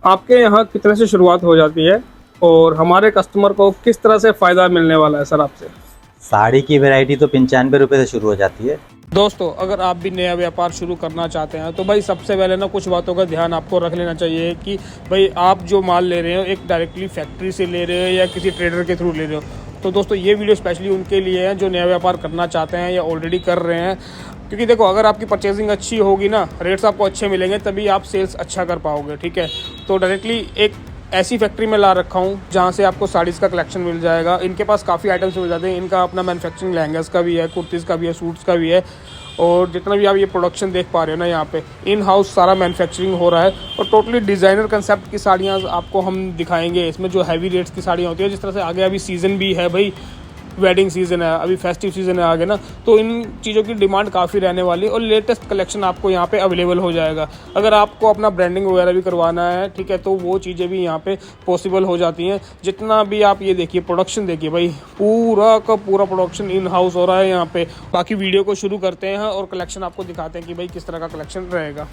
आपके यहाँ कितने से शुरुआत हो जाती है और हमारे कस्टमर को किस तरह से फ़ायदा मिलने वाला है सर आपसे? साड़ी की वैरायटी तो 95 रुपये से शुरू हो जाती है। दोस्तों, अगर आप भी नया व्यापार शुरू करना चाहते हैं तो भाई सबसे पहले ना कुछ बातों का ध्यान आपको रख लेना चाहिए कि भाई आप जो माल ले रहे हो एक डायरेक्टली फैक्ट्री से ले रहे हो या किसी ट्रेडर के थ्रू ले रहे हो। तो दोस्तों, ये वीडियो स्पेशली उनके लिए है जो नया व्यापार करना चाहते हैं या ऑलरेडी कर रहे हैं। क्योंकि देखो, अगर आपकी परचेजिंग अच्छी होगी ना, रेट्स आपको अच्छे मिलेंगे, तभी आप सेल्स अच्छा कर पाओगे। ठीक है, तो डायरेक्टली एक ऐसी फैक्ट्री में ला रखा हूँ जहाँ से आपको साड़ीज़ का कलेक्शन मिल जाएगा। इनके पास काफ़ी आइटम्स मिल जाते हैं। इनका अपना मैन्युफैक्चरिंग लहंगास का भी है, कुर्तीज़ का भी है, सूट्स का भी है। और जितना भी आप ये प्रोडक्शन देख पा रहे हो ना, यहाँ पे इन हाउस सारा मैन्युफैक्चरिंग हो रहा है और टोटली डिज़ाइनर कंसेप्ट की साड़ियाँ आपको हम दिखाएंगे। इसमें जो हैवी रेट्स की साड़ियाँ होती है, जिस तरह से आगे अभी सीज़न भी है भाई, वेडिंग सीज़न है, अभी फेस्टिव सीज़न है आगे ना, तो इन चीज़ों की डिमांड काफ़ी रहने वाली है और लेटेस्ट कलेक्शन आपको यहाँ पे अवेलेबल हो जाएगा। अगर आपको अपना ब्रांडिंग वगैरह भी करवाना है, ठीक है, तो वो चीज़ें भी यहाँ पे पॉसिबल हो जाती हैं। जितना भी आप ये देखिए, प्रोडक्शन देखिए भाई, पूरा का पूरा प्रोडक्शन इन हाउस हो रहा है यहाँ पे। बाकी वीडियो को शुरू करते हैं और कलेक्शन आपको दिखाते हैं कि भाई किस तरह का कलेक्शन रहेगा।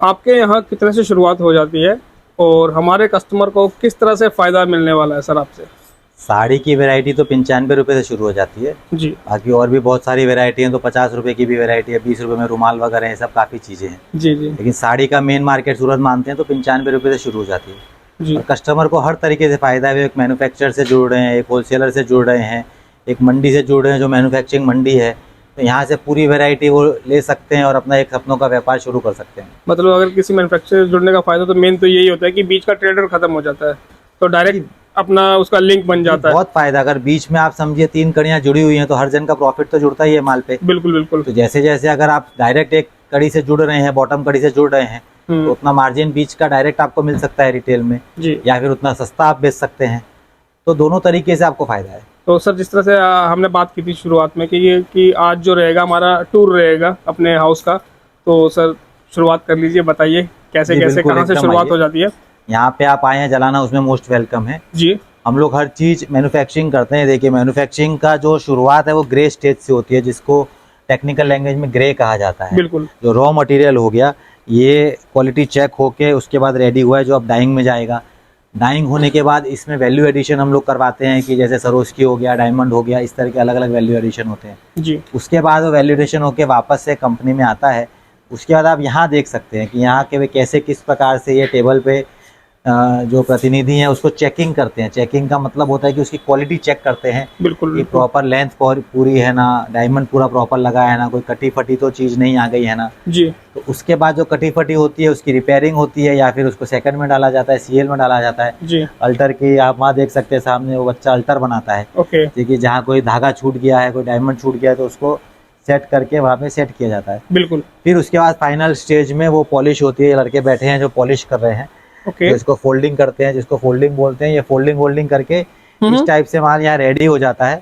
आपके यहाँ कितने से शुरुआत हो जाती है और हमारे कस्टमर को किस तरह से फ़ायदा मिलने वाला है सर आपसे? साड़ी की वैरायटी तो 95 रुपये से शुरू हो जाती है जी बाकी और भी बहुत सारी वैरायटी हैं, तो 50 रुपये की भी वैरायटी है, 20 रुपये में रुमाल वगैरह हैं, सब काफ़ी चीज़ें हैं। जी जी लेकिन साड़ी का मेन मार्केट सूरत मानते हैं तो 95 रुपये से शुरू हो जाती है। जी और कस्टमर को हर तरीके से फ़ायदा है। एक मैन्युफैक्चरर से जुड़ रहे हैं, एक होलसेलर से जुड़ रहे हैं, एक मंडी से जुड़ रहे हैं जो मैन्युफैक्चरिंग मंडी है, तो यहाँ से पूरी वैरायटी वो ले सकते हैं और अपना एक सपनों का व्यापार शुरू कर सकते हैं। मतलब अगर किसी मैन्युफैक्चरर से जुड़ने का फ़ायदा तो मेन तो यही होता है कि बीच का ट्रेडर खत्म हो जाता है, तो डायरेक्ट अपना उसका लिंक बन जाता है। बहुत फायदा। अगर बीच में आप समझिए 3 कड़ियाँ जुड़ी हुई हैं तो हर जन का प्रॉफिट तो जुड़ता ही है माल पे। बिल्कुल बिल्कुल। तो जैसे जैसे अगर आप डायरेक्ट एक कड़ी से जुड़ रहे हैं, बॉटम कड़ी से जुड़ रहे हैं, तो उतना मार्जिन बीच का डायरेक्ट आपको मिल सकता है रिटेल में जी। या फिर उतना सस्ता आप बेच सकते हैं। तो दोनों तरीके से आपको फायदा है। तो सर, जिस तरह से हमने बात की थी शुरुआत में कि आज जो रहेगा हमारा टूर रहेगा अपने हाउस का, तो सर शुरुआत कर लीजिए, बताइए कैसे जी, कैसे बिल्कुल, कहाँ से एकदम शुरुआत आइए। हो जाती है। यहाँ पे आप आए हैं जलाना, उसमें मोस्ट वेलकम है। जी हम लोग हर चीज़ मैन्युफैक्चरिंग करते हैं। देखिए, मैन्युफैक्चरिंग का जो शुरुआत है वो ग्रे स्टेज से होती है, जिसको टेक्निकल लैंग्वेज में ग्रे कहा जाता है। बिल्कुल। जो रॉ मटेरियल हो गया, ये क्वालिटी चेक होके उसके बाद रेडी हुआ है, जो अब डाइंग में जाएगा। डाइंग होने के बाद इसमें वैल्यू एडिशन हम लोग करवाते हैं कि जैसे सरोस्की हो गया, डायमंड हो गया, इस तरह के अलग अलग वैल्यू एडिशन होते हैं। जी उसके बाद वो वैल्यू एडिशन होके वापस से कंपनी में आता है। उसके बाद आप यहाँ देख सकते हैं कि यहाँ के वे कैसे किस प्रकार से ये टेबल पे जो प्रतिनिधि हैं उसको चेकिंग करते हैं। चेकिंग का मतलब होता है कि उसकी क्वालिटी चेक करते हैं बिल्कुल कि बिल्कुल। प्रॉपर लेंथ पूरी है ना, डायमंड पूरा प्रॉपर लगा है ना, कोई कटी फटी तो चीज़ नहीं आ गई है ना। जी तो उसके बाद जो कटी फटी होती है उसकी रिपेयरिंग होती है या फिर उसको सेकंड में डाला जाता है, सीएल में डाला जाता है। जी। अल्टर की आप वहाँ देख सकते हैं सामने, वो बच्चा अल्टर बनाता है। ओके। देखिए, जहाँ कोई धागा छूट गया है, कोई डायमंड छूट गया है, तो उसको सेट करके वहाँ पे सेट किया जाता है। बिल्कुल। फिर उसके बाद फाइनल स्टेज में वो पॉलिश होती है। लड़के बैठे हैं जो पॉलिश कर रहे हैं, ओके। तो इसको फोल्डिंग करते हैं, जिसको फोल्डिंग बोलते हैं। ये फोल्डिंग करके इस टाइप से माल यहाँ रेडी हो जाता है।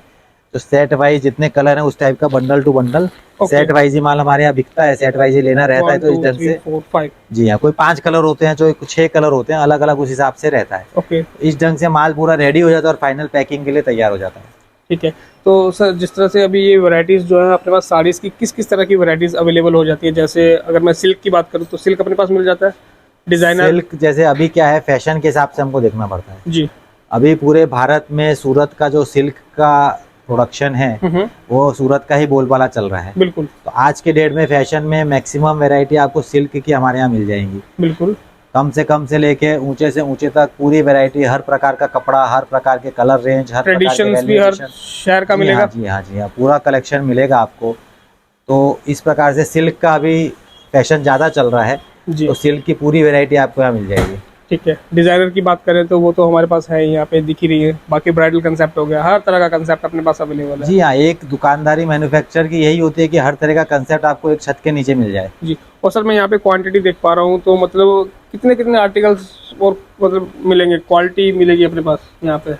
तो सेट वाइज जितने कलर हैं उस टाइप का bundle to bundle set wise ही माल हमारे यहाँ बिकता है। सेट वाइज ही लेना रहता है। तो इस ढंग से 4 5 जी हाँ, कोई 5 कलर होते हैं, जो 6 कलर होते हैं, अलग अलग उस हिसाब से रहता है। ओके। इस ढंग से माल पूरा रेडी हो जाता है और फाइनल पैकिंग के लिए तैयार हो जाता है। ठीक है, तो सर जिस तरह से अभी ये वैरायटीज़ जो है अपने पास साड़ीज़ की किस किस तरह की वैरायटीज़ अवेलेबल हो जाती है? जैसे अगर मैं सिल्क की बात करूँ तो सिल्क अपने पास मिल जाता है, डिज़ाइनर। सिल्क जैसे अभी क्या है, फैशन के हिसाब से हमको देखना पड़ता है। जी। अभी पूरे भारत में सूरत का जो सिल्क का प्रोडक्शन है वो सूरत का ही बोलबाला चल रहा है। बिल्कुल। तो आज के डेट में फैशन में मैक्सिमम वैरायटी आपको सिल्क की हमारे यहाँ मिल जाएंगी। बिल्कुल। कम से लेके ऊंचे से ऊंचे तक पूरी वैरायटी, हर प्रकार का कपड़ा, हर प्रकार के कलर रेंज, हर प्रकार के ट्रेडिशंस भी हर शहर का मिलेगा। जी हाँ, पूरा कलेक्शन मिलेगा आपको। तो इस प्रकार से सिल्क का अभी फैशन ज़्यादा चल रहा है, जी। तो सिल्क की पूरी वैरायटी आपको यहाँ मिल जाएगी। ठीक है, डिज़ाइनर की बात करें तो वो तो हमारे पास है, यहाँ पे दिख ही रही है। बाकी ब्राइडल कंसेप्ट हो गया, हर तरह का कंसेप्ट अपने पास अवेलेबल है। जी हाँ, एक दुकानदारी मैन्युफैक्चरर की यही होती है कि हर तरह का कंसेप्ट आपको एक छत के नीचे मिल जाए। जी। और सर मैं यहाँ पे क्वांटिटी देख पा रहा हूँ, तो मतलब कितने कितने आर्टिकल्स और मतलब मिलेंगे, क्वालिटी मिलेगी अपने पास यहाँ पे?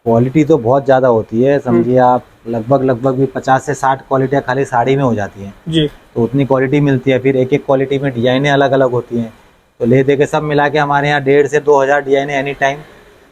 क्वालिटी तो बहुत ज़्यादा होती है, समझिए आप लगभग भी 50 से 60 क्वालिटियाँ खाली साड़ी में हो जाती हैं। जी। तो उतनी क्वालिटी मिलती है। फिर एक एक क्वालिटी में डिजाइनें अलग अलग होती हैं। तो ले दे के सब मिला के हमारे यहाँ 1,500 से 2,000 डिजाइनें एनी टाइम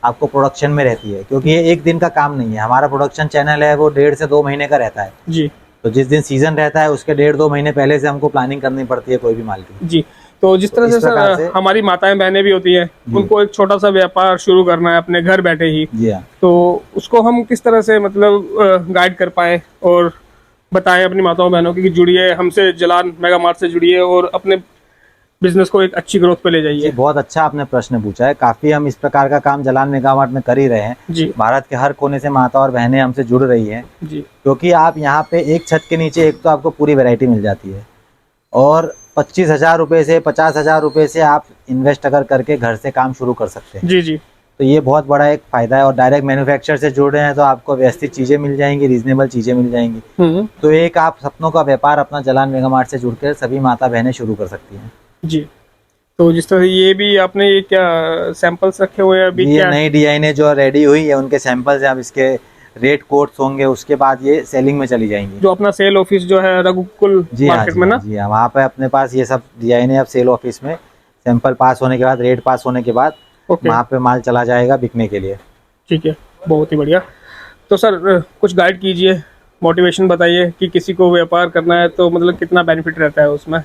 आपको प्रोडक्शन में रहती है। क्योंकि ये एक दिन का काम नहीं है, हमारा प्रोडक्शन चैनल है वो 1.5 से 2 महीने का रहता है। जी। तो जिस दिन सीजन रहता है उसके 1.5-2 महीने पहले से हमको प्लानिंग करनी पड़ती है कोई भी माल की। जी। तो जिस तरह इस से प्रकार सर से- हमारी माताएं बहनें भी होती हैं, उनको एक छोटा सा व्यापार शुरू करना है अपने घर बैठे ही, जी हाँ। तो उसको हम किस तरह से मतलब गाइड कर पाए और बताएं अपनी माताओं बहनों की कि जुड़िए हमसे, जलान मेगा मार्ट से जुड़िए और अपने बिजनेस को एक अच्छी ग्रोथ पे ले जी जाइए। बहुत अच्छा आपने प्रश्न पूछा है। काफ़ी हम इस प्रकार का काम जलान मेगामार्ट में कर ही रहे हैं। जी भारत के हर कोने से माता और बहनें हमसे जुड़ रही हैं, जी क्योंकि आप यहाँ पे एक छत के नीचे एक तो आपको पूरी वैरायटी मिल जाती है, और 25,000 रुपये से 50,000 रुपये से आप इन्वेस्ट अगर करके घर से काम शुरू कर सकते हैं। जी जी। तो ये बहुत बड़ा एक फ़ायदा है। और डायरेक्ट मैन्युफैक्चर से जुड़ रहे हैं तो आपको व्यवस्थित चीज़ें मिल जाएंगी, रीजनेबल चीज़ें मिल जाएंगी। तो एक आप सपनों का व्यापार अपना जलान मेगामार्ट से जुड़कर सभी माता बहनें शुरू कर सकती हैं। जी। तो जिस तरह ये भी आपने ये क्या सैंपल्स रखे हुए हैं अभी, ये क्या? नई डिजाइनें जो रेडी हुई है उनके सैंपल्स हैं। अब इसके रेट कोड्स होंगे, उसके बाद ये सेलिंग में चली जाएंगी। जो अपना सेल ऑफिस जो है रघुकुल जी हाँ, मार्केट जी में हाँ, ना? जी हाँ, वहाँ पे अपने पास ये सब डिजाइनें अब सेल ऑफिस में सैंपल पास होने के बाद, रेट पास होने के बाद ओके, वहाँ पे माल चला जाएगा बिकने के लिए। ठीक है, बहुत ही बढ़िया। तो सर कुछ गाइड कीजिए, मोटिवेशन बताइए कि किसी को व्यापार करना है तो मतलब कितना बेनिफिट रहता है उसमें?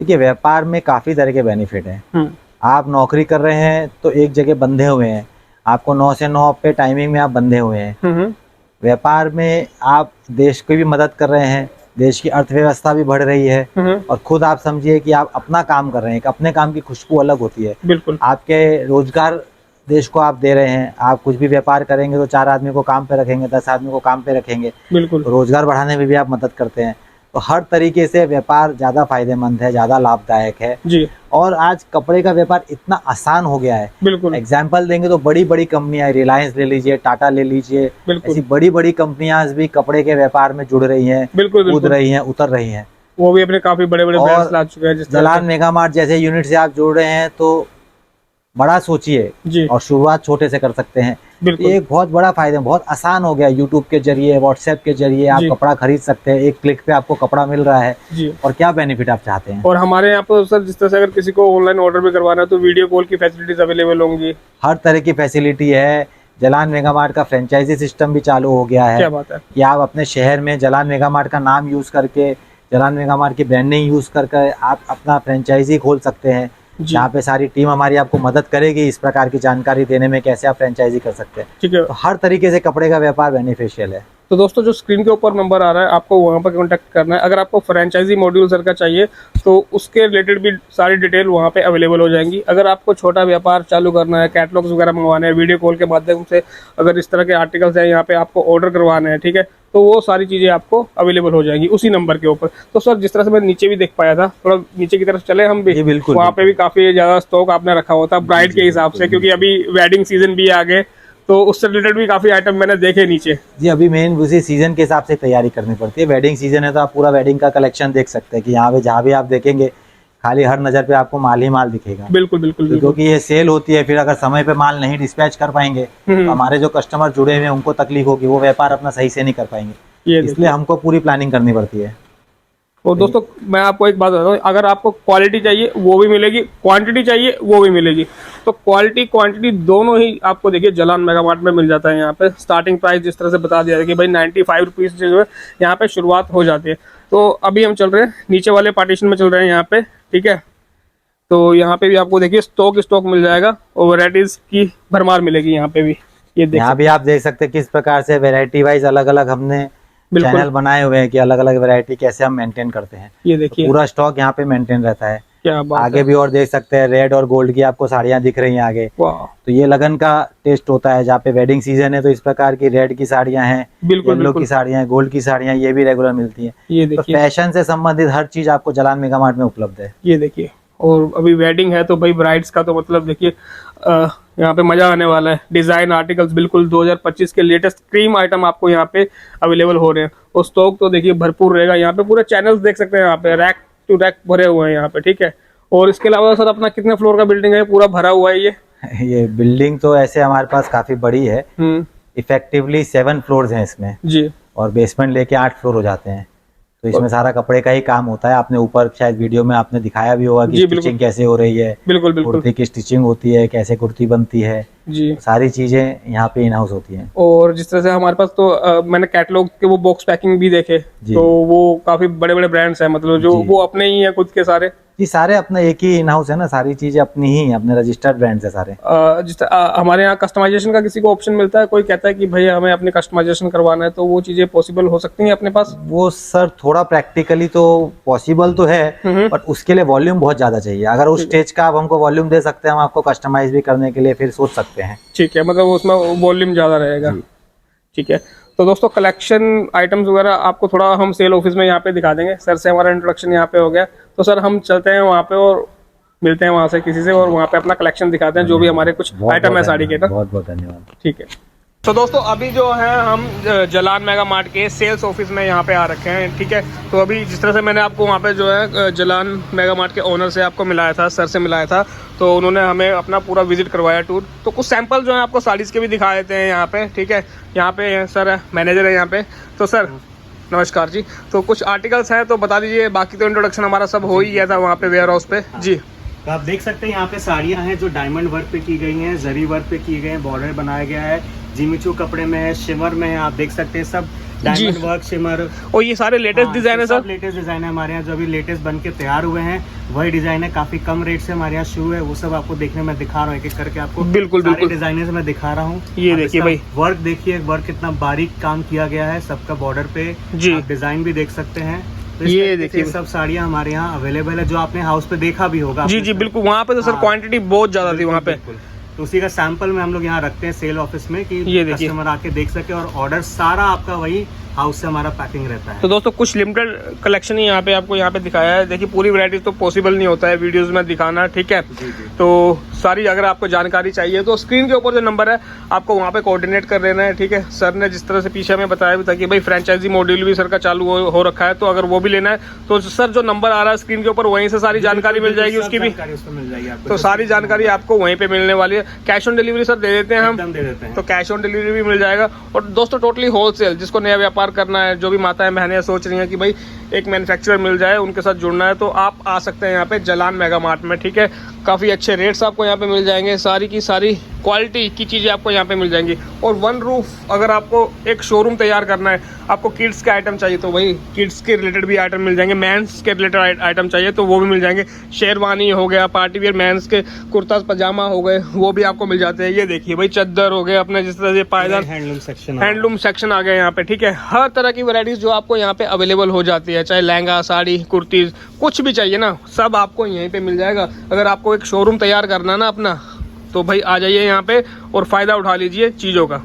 देखिए, व्यापार में काफ़ी तरह के बेनिफिट हैं। आप नौकरी कर रहे हैं तो एक जगह बंधे हुए हैं, आपको 9 से 9 पे टाइमिंग में आप बंधे हुए हैं। व्यापार में आप देश की भी मदद कर रहे हैं, देश की अर्थव्यवस्था भी बढ़ रही है, और खुद आप समझिए कि आप अपना काम कर रहे हैं। अपने काम की खुशबू अलग होती है। बिल्कुल। आपके रोजगार देश को आप दे रहे हैं। आप कुछ भी व्यापार करेंगे तो 4 आदमी को काम पे रखेंगे, 10 आदमी को काम पे रखेंगे, बिल्कुल। तो रोजगार बढ़ाने में भी आप मदद करते हैं। तो हर तरीके से व्यापार ज़्यादा फायदेमंद है, ज़्यादा लाभदायक है। जी और आज कपड़े का व्यापार इतना आसान हो गया है। बिल्कुल एग्जाम्पल देंगे तो बड़ी बड़ी कंपनियां, रिलायंस ले लीजिए, टाटा ले लीजिए, बिल्कुल ऐसी बड़ी बड़ी कंपनियां आज भी कपड़े के व्यापार में जुड़ रही हैं, बिल्कुल कूद बिल्कुल। रही हैं, उतर रही हैं। वो भी अपने काफी बड़े बड़े और ब्रांड्स ला चुके हैं जिस तरह जलान मेगामार्ट जैसे यूनिट से आप जुड़ रहे हैं तो बड़ा सोचिए से। जी और शुरुआत छोटे से कर सकते हैं। बिल्कुल। ये एक बहुत बड़ा फायदा है, बहुत आसान हो गया। यूट्यूब के जरिए, व्हाट्सएप के जरिए आप जी। कपड़ा खरीद सकते हैं। एक क्लिक पे आपको कपड़ा मिल रहा है। जी। और क्या बेनिफिट आप चाहते हैं? और हमारे यहाँ पर सर जिस तरह से अगर किसी को ऑनलाइन ऑर्डर भी करवाना है तो वीडियो कॉल की फैसिलिटीज अवेलेबल होंगी। हर तरह की फैसिलिटी है। जलान मेगामार्ट का फ्रेंचाइजी सिस्टम भी चालू हो गया है। क्या बात है। कि आप अपने शहर में जलान मेगामार्ट का नाम यूज़ करके, जलान मेगामार्ट की ब्रांडिंग यूज़ करके आप अपना फ्रेंचाइजी खोल सकते हैं। जी यहाँ पे सारी टीम हमारी आपको मदद करेगी इस प्रकार की जानकारी देने में, कैसे आप फ्रेंचाइजी कर सकते हैं। ठीक है। तो हर तरीके से कपड़े का व्यापार बेनिफिशियल है। तो दोस्तों जो स्क्रीन के ऊपर नंबर आ रहा है आपको वहाँ पर कॉन्टैक्ट करना है। अगर आपको फ्रेंचाइजी मॉड्यूल सर का चाहिए तो उसके रिलेटेड भी सारी डिटेल वहाँ पे अवेलेबल हो जाएंगी। अगर आपको छोटा व्यापार चालू करना है, कैटलॉग्स वगैरह मंगवाने हैं, वीडियो कॉल के माध्यम से अगर इस तरह के आर्टिकल्स हैं यहाँ पे आपको ऑर्डर करवाने हैं, ठीक है, तो वो सारी चीज़ें आपको अवेलेबल हो जाएंगी उसी नंबर के ऊपर। तो सर जिस तरह से मैं नीचे भी देख पाया था, थोड़ा नीचे की तरफ चले हम भी, जी बिल्कुल। वहाँ पे भी काफ़ी ज़्यादा स्टॉक आपने रखा हुआ था ब्राइड के हिसाब से, क्योंकि अभी वेडिंग सीजन भी आगे, तो उससे रिलेटेड भी काफ़ी आइटम मैंने देखे नीचे। जी अभी मेन उसी सीजन के हिसाब से तैयारी करनी पड़ती है। वेडिंग सीजन है तो आप पूरा वेडिंग का कलेक्शन देख सकते हैं कि यहाँ पे जहाँ भी आप देखेंगे खाली हर नज़र पे आपको माल ही माल दिखेगा। बिल्कुल बिल्कुल बिल्कुल। क्योंकि ये सेल होती है, फिर अगर समय पे माल नहीं डिस्पैच कर पाएंगे तो हमारे जो कस्टमर जुड़े हुए हैं उनको तक्लीफ होगी, वो व्यापार अपना सही से नहीं कर पाएंगे। ये इसलिए हमको पूरी प्लानिंग करनी पड़ती है। और दोस्तों मैं आपको एक बात बताता हूँ, अगर आपको क्वालिटी चाहिए वो भी मिलेगी, क्वांटिटी चाहिए वो भी मिलेगी। तो क्वालिटी क्वांटिटी दोनों ही आपको देखिए जलान मेगामार्ट में मिल जाता है। यहाँ पे स्टार्टिंग प्राइस जिस तरह से बता दिया है कि भाई 95 रुपीज़ जो है यहाँ पे शुरुआत हो जाती है। तो अभी हम चल रहे हैं नीचे वाले पार्टीशन में चल रहे हैं यहाँ पे, ठीक है। तो यहाँ पे भी आपको देखिए स्टॉक मिल जाएगा और वेराइटीज़ की भरमार मिलेगी यहाँ पे भी। ये देख यहाँ भी आप देख सकते हैं किस प्रकार से वेराइटी वाइज अलग अलग हमने बिल्कुल। चैनल बनाए हुए हैं कि अलग अलग वैरायटी कैसे हम मेंटेन करते हैं। ये तो देखिए पूरा स्टॉक यहाँ पे मेंटेन रहता है। क्या बात आगे है। भी और देख सकते हैं, रेड और गोल्ड की आपको साड़ियाँ दिख रही हैं आगे। वाह तो ये लगन का टेस्ट होता है। जहाँ पे वेडिंग सीजन है तो इस प्रकार की रेड की साड़ियाँ हैं, बिल्कुल येलो बिल्कुल। की साड़ियाँ हैं, गोल्ड की साड़ियाँ, ये भी रेगुलर मिलती हैं। ये तो देखिए फैशन से संबंधित हर चीज आपको जलान मेगामार्ट में उपलब्ध है। ये देखिए। और अभी वेडिंग है तो भाई ब्राइड्स का तो मतलब देखिए यहाँ पे मजा आने वाला है। डिजाइन आर्टिकल्स बिल्कुल 2025 के लेटेस्ट क्रीम आइटम आपको यहाँ पे अवेलेबल हो रहे हैं। और स्टॉक तो देखिए भरपूर रहेगा। यहाँ पे पूरे चैनल्स देख सकते हैं, यहाँ पे रैक टू रैक भरे हुए हैं यहाँ पे, ठीक है। और इसके अलावा सर अपना कितने फ्लोर का बिल्डिंग है, पूरा भरा हुआ है ये? ये बिल्डिंग तो ऐसे हमारे पास काफी बड़ी है। इफेक्टिवली 7 फ्लोर्स हैं इसमें, जी। और बेसमेंट लेके 8 फ्लोर हो जाते हैं। तो इसमें सारा कपड़े का ही काम होता है। आपने ऊपर शायद वीडियो में आपने दिखाया भी होगा कि जी, स्टिचिंग कैसे हो रही है, बिल्कुल बिल्कुल कुर्ती की स्टिचिंग होती है, कैसे कुर्ती बनती है, जी। सारी चीजें यहाँ पे इन हाउस होती हैं। और जिस तरह से हमारे पास तो मैंने कैटलॉग के वो बॉक्स पैकिंग भी देखे, जी। तो वो काफी बड़े बड़े ब्रांड्स हैं, मतलब जो जी। वो अपने ही हैं खुद के सारे। जी सारे अपना एक ही इन हाउस है ना, सारी चीजें अपनी ही हैं, अपने रजिस्टर्ड ब्रांड्स है सारे। हमारे यहाँ कस्टमाइजेशन का किसी को ऑप्शन मिलता है, कोई कहता है कि भाई हमें अपनी कस्टमाइजेशन करवाना है, तो वो चीजें पॉसिबल हो सकती हैं अपने पास? वो सर थोड़ा प्रैक्टिकली तो पॉसिबल तो है, बट उसके लिए वॉल्यूम बहुत ज्यादा चाहिए। अगर उस स्टेज का आप हमको वॉल्यूम दे सकते हैं, हम आपको कस्टमाइज भी करने के लिए फिर सोच सकते हैं। ठीक है, मतलब उसमें वॉल्यूम ज्यादा रहेगा। ठीक है, तो दोस्तों कलेक्शन आइटम्स वगैरह आपको थोड़ा हम सेल ऑफिस में यहाँ पे दिखा देंगे। सर से हमारा इंट्रोडक्शन यहाँ पे हो गया, तो सर हम चलते हैं वहाँ पे और मिलते हैं वहाँ से किसी से, और वहाँ पे अपना कलेक्शन दिखाते हैं जो भी हमारे कुछ आइटम है साड़ी के। बहुत बहुत धन्यवाद। ठीक है, तो दोस्तों अभी जो है हम जलान मेगा मार्ट के सेल्स ऑफिस में यहाँ पे आ रखे हैं। ठीक है, तो अभी जिस तरह से मैंने आपको वहाँ पे जो है जलान मेगा मार्ट के ओनर से आपको मिलाया था, सर से मिलाया था, तो उन्होंने हमें अपना पूरा विजिट करवाया टूर। तो कुछ सैंपल जो है आपको साड़ीज़ के भी दिखा देते हैं यहाँ पे। ठीक है, यहाँ पे सर मैनेजर है यहाँ पे। तो सर नमस्कार जी, तो कुछ आर्टिकल्स हैं तो बता दीजिए, बाकी तो इंट्रोडक्शन हमारा सब हो ही गया था वहाँ पे वेयर हाउस पे जी। तो आप देख सकते हैं यहाँ पे साड़ियाँ हैं जो डायमंड वर्क पे की गई हैं, जरी वर्क पे की गई हैं, बॉर्डर बनाया गया है, जिमीचू कपड़े में है, शिमर में है। आप देख सकते हैं सब डायमंड वर्क, शिमर, और ये सारे लेटेस्ट डिजाइन है सर? लेटेस्ट डिजाइन है हमारे यहाँ, जो अभी लेटेस्ट बन के तैयार हुए हैं वही डिजाइन है। काफी कम रेट से हमारे यहाँ शुरू है, वो सब आपको देखने में दिखा रहा हूँ एक एक करके आपको। बिल्कुल बिल्कुल डिजाइनर मैं दिखा रहा हूँ। ये देखिए भाई, वर्क देखिए, वर्क कितना बारीक काम किया गया है सबका बॉर्डर पे जी। डिजाइन भी देख सकते हैं। तो ये देखिए सब साड़ियाँ हमारे यहाँ अवेलेबल है, जो आपने हाउस पे देखा भी होगा। जी जी बिल्कुल, वहाँ पे तो सर क्वांटिटी बहुत ज्यादा थी वहाँ पे। तो उसी का सैंपल में हम लोग यहाँ रखते हैं सेल ऑफिस में, कि कस्टमर आके देख सके, और ऑर्डर सारा आपका वही हाउस से हमारा पैकिंग रहता है। तो दोस्तों कुछ लिमिटेड कलेक्शन ही यहाँ पे आपको यहाँ पे दिखाया है। देखिए पूरी वैरायटी तो पॉसिबल नहीं होता है वीडियोस में दिखाना। ठीक है, तो सारी अगर आपको जानकारी चाहिए तो स्क्रीन के ऊपर जो नंबर है आपको वहाँ पे कोऑर्डिनेट कर लेना है। ठीक है, सर ने जिस तरह से पीछे हमें बताया भी था कि भाई फ्रेंचाइजी मॉड्यूल भी सर का चालू हो रखा है, तो अगर वो भी लेना है तो सर जो नंबर आ रहा है स्क्रीन के ऊपर वहीं से सारी जानकारी मिल जाएगी, उसकी भी मिल जाएगी। तो सारी जानकारी आपको वहीं पे मिलने वाली है। कैश ऑन डिलीवरी सर दे देते हैं हम, दे देते हैं, तो कैश ऑन डिलीवरी भी मिल जाएगा। और दोस्तों टोटली होलसेल, जिसको नया व्यापार करना है, जो भी माताएं बहनें सोच रही हैं कि भाई एक मैन्युफैक्चरर मिल जाए उनके साथ जुड़ना है, तो आप आ सकते हैं यहाँ पे जलान मेगा मार्ट में। ठीक है, काफ़ी अच्छे रेट्स आपको यहाँ पे मिल जाएंगे, सारी की सारी क्वालिटी की चीज़ें आपको यहाँ पे मिल जाएंगी। और वन रूफ अगर आपको एक शोरूम तैयार करना है, आपको किड्स के आइटम चाहिए तो वही किड्स के रिलेटेड भी आइटम मिल जाएंगे, मेंस के रिलेटेड आइटम चाहिए तो वो भी मिल जाएंगे। शेरवानी हो गया, पार्टी वेयर मेंस के कुर्ता पजामा हो गए, वो भी आपको मिल जाते हैं। ये देखिए भाई चद्दर हो गए अपने, जिस तरह से पायदान, हैंडलूम सेक्शन आ गया यहाँ पे। ठीक है, हर तरह की वैरायटीज जो आपको यहाँ पे अवेलेबल हो जाती है, चाहे लहंगा, साड़ी, कुर्तीज, कुछ भी चाहिए ना, सब आपको यहीं पे मिल जाएगा। अगर आपको एक शोरूम तैयार करना ना अपना, तो भाई आ जाइए यहाँ पे और फ़ायदा उठा लीजिए चीज़ों का।